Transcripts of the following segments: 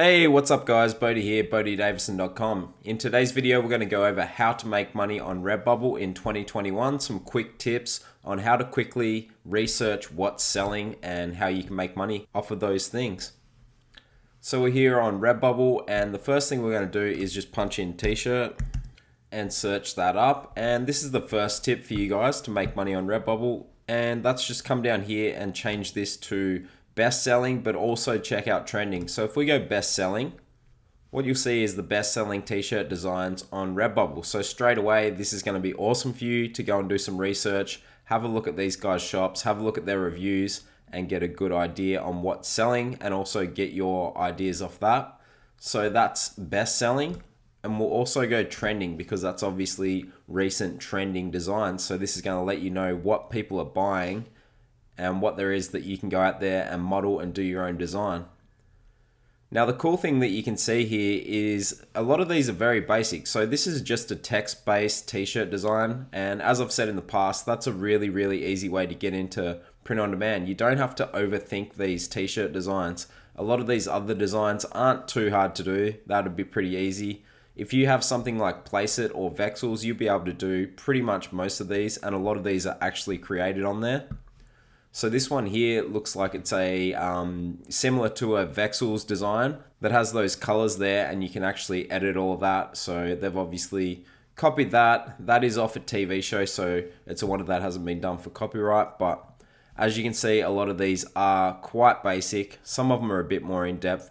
Hey, what's up guys? Bodie here, BodieDavison.com. In today's video, we're going to go over how to make money on Redbubble in 2021, some quick tips on how to quickly research what's selling and how you can make money off of those things. So we're here on Redbubble, and the first thing we're going to do is just punch in t-shirt and search that up. And this is the first tip for you guys to make money on Redbubble, and that's just come down here and change this to best selling, but also check out trending. So if we go best selling, what you'll see is the best selling t-shirt designs on Redbubble. So straight away, this is going to be awesome for you to go and do some research, have a look at these guys' shops, have a look at their reviews, and get a good idea on what's selling, and also get your ideas off that. So that's best selling. And we'll also go trending because that's obviously recent trending designs. So this is going to let you know what people are buying and what there is that you can go out there and model and do your own design. Now the cool thing that you can see here is a lot of these are very basic. So this is just a text-based t-shirt design, and as I've said in the past, that's a really easy way to get into print on demand. You don't have to overthink these t-shirt designs. A lot of these other designs aren't too hard to do. That'd be pretty easy. If you have something like Placeit or Vexels, you'll be able to do pretty much most of these, and a lot of these are actually created on there. So this one here looks like it's a similar to a Vexels design that has those colors there, and you can actually edit all of that. So they've obviously copied that. That is off a TV show, so it's one that hasn't been done for copyright. But as you can see, a lot of these are quite basic. Some of them are a bit more in depth.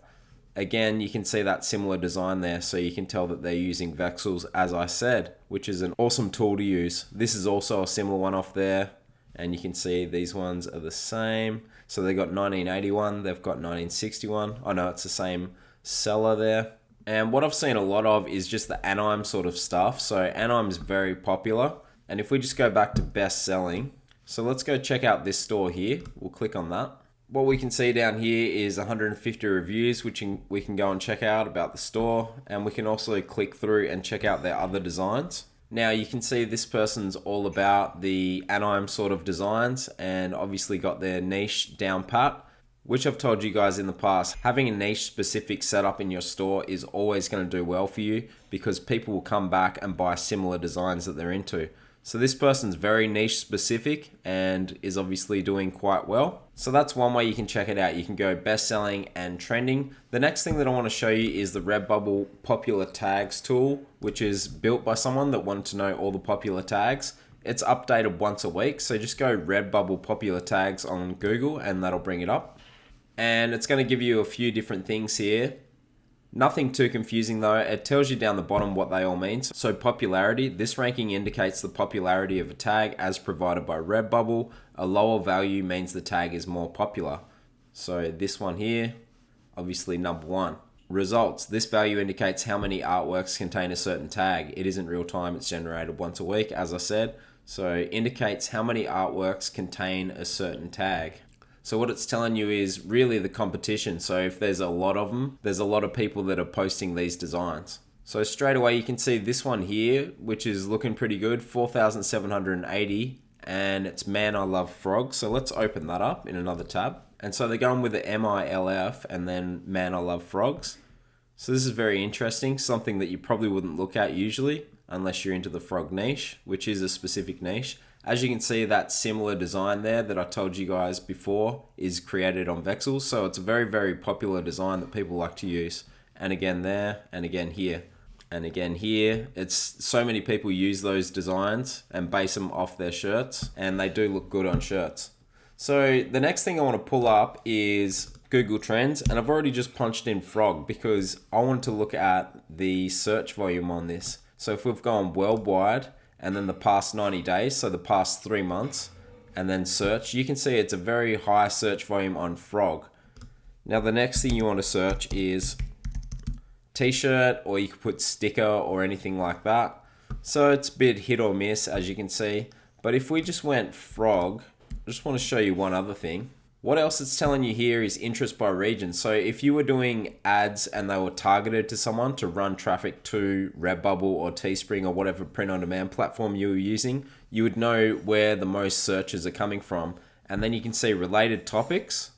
Again, you can see that similar design there, so you can tell that they're using Vexels, as I said, which is an awesome tool to use. This is also a similar one off there. And you can see these ones are the same. So they got 1981, they've got 1961. I know it's the same seller there. And what I've seen a lot of is just the Anime sort of stuff. So Anime is very popular. And if we just go back to best selling, so let's go check out this store here. We'll click on that. What we can see down here is 150 reviews, which we can go and check out about the store. And we can also click through and check out their other designs. Now you can see this person's all about the Anime sort of designs and obviously got their niche down pat, which I've told you guys in the past. Having a niche specific setup in your store is always going to do well for you because people will come back and buy similar designs that they're into. So this person's very niche specific and is obviously doing quite well. So that's one way you can check it out. You can go best selling and trending. The next thing that I want to show you is the Redbubble popular tags tool, which is built by someone that wanted to know all the popular tags. It's updated once a week. So just go Redbubble popular tags on Google and that'll bring it up. And it's going to give you a few different things here. Nothing too confusing though. It tells you down the bottom what they all mean. So popularity, this ranking indicates the popularity of a tag as provided by Redbubble. A lower value means the tag is more popular. So this one here, obviously number one. Results, this value indicates how many artworks contain a certain tag. It isn't real time, it's generated once a week, as I said. So indicates how many artworks contain a certain tag. So what it's telling you is really the competition. So if there's a lot of them, there's a lot of people that are posting these designs. So straight away you can see this one here, which is looking pretty good, 4,780, and it's Man I Love Frogs. So let's open that up in another tab. And so they're going with the MILF and then Man I Love Frogs. So this is very interesting, something that you probably wouldn't look at usually unless you're into the frog niche, which is a specific niche. As you can see, that similar design there that I told you guys before is created on Vexels. So it's a very popular design that people like to use. And again there, and again here, and again here. It's so many people use those designs and base them off their shirts, and they do look good on shirts. So the next thing I want to pull up is Google Trends, and I've already just punched in frog because I want to look at the search volume on this. So if we've gone worldwide, and then the past 90 days, so the past 3 months, and then search, you can see it's a very high search volume on frog. Now the next thing you want to search is t-shirt, or you could put sticker or anything like that. So it's a bit hit or miss, as you can see. But if we just went frog, I just want to show you one other thing. What else it's telling you here is interest by region. So if you were doing ads and they were targeted to someone to run traffic to Redbubble or Teespring or whatever print on demand platform you were using, you would know where the most searches are coming from. And then you can see related topics,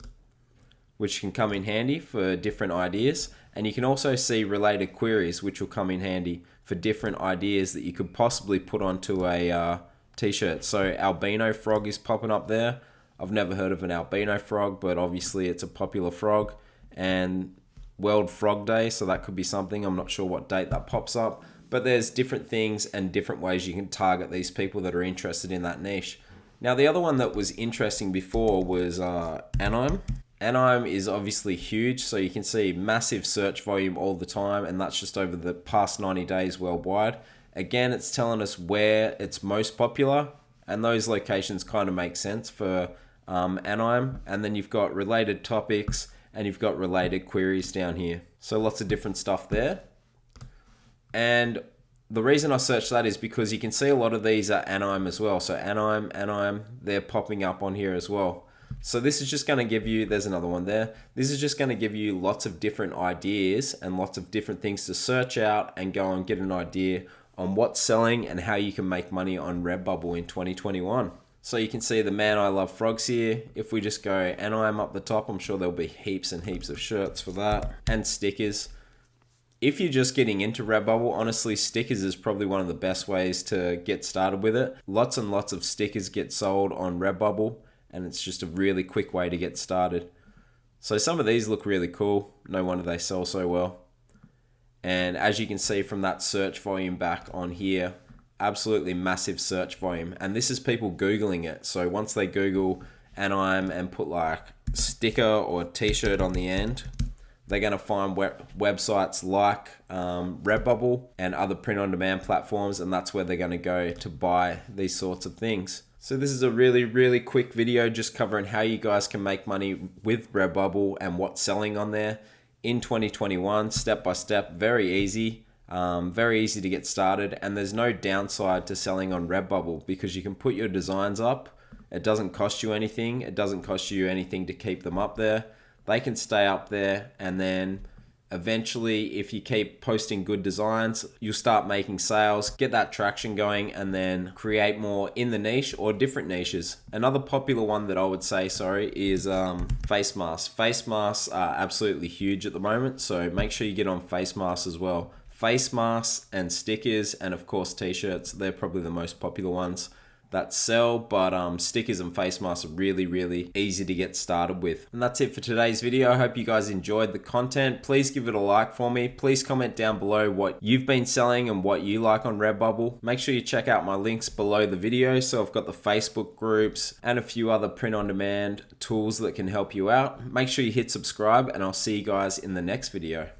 which can come in handy for different ideas. And you can also see related queries, which will come in handy for different ideas that you could possibly put onto a t-shirt. So albino frog is popping up there. I've never heard of an albino frog, but obviously it's a popular frog. And World Frog Day, so that could be something. I'm not sure what date that pops up, but there's different things and different ways you can target these people that are interested in that niche. Now, the other one that was interesting before was Anime. Anime is obviously huge, so you can see massive search volume all the time, and that's just over the past 90 days worldwide. Again, it's telling us where it's most popular, and those locations kind of make sense for Anime. And then you've got related topics, and you've got related queries down here. So lots of different stuff there. And the reason I searched that is because you can see a lot of these are Anime as well. So Anime, they're popping up on here as well. So this is just going to give you, there's another one there. This is just going to give you lots of different ideas and lots of different things to search out and go and get an idea on what's selling and how you can make money on Redbubble in 2021. So you can see the Man I Love Frogs here. If we just go Anime up the top, I'm sure there'll be heaps and heaps of shirts for that and stickers. If you're just getting into Redbubble, honestly, stickers is probably one of the best ways to get started with it. Lots and lots of stickers get sold on Redbubble, and it's just a really quick way to get started. So some of these look really cool. No wonder they sell so well. And as you can see from that search volume back on here, absolutely massive search volume. And this is people Googling it. So once they Google Anime and put like sticker or t-shirt on the end, they're going to find websites like Redbubble and other print-on-demand platforms, and that's where they're going to go to buy these sorts of things. So this is a really, really quick video just covering how you guys can make money with Redbubble and what's selling on there in 2021, step by step. Very easy to get started, and there's no downside to selling on Redbubble because you can put your designs up. It doesn't cost you anything. It doesn't cost you anything to keep them up there. They can stay up there, and then eventually, if you keep posting good designs, you'll start making sales, get that traction going, and then create more in the niche or different niches. Another popular one that I would say, is face masks. Face masks are absolutely huge at the moment, so make sure you get on face masks as well. Face masks and stickers, and of course t-shirts, they're probably the most popular ones that sell, but stickers and face masks are really, really easy to get started with. And that's it for today's video. I hope you guys enjoyed the content. Please give it a like for me. Please comment down below what you've been selling and what you like on Redbubble. Make sure you check out my links below the video. So I've got the Facebook groups and a few other print-on-demand tools that can help you out. Make sure you hit subscribe, and I'll see you guys in the next video.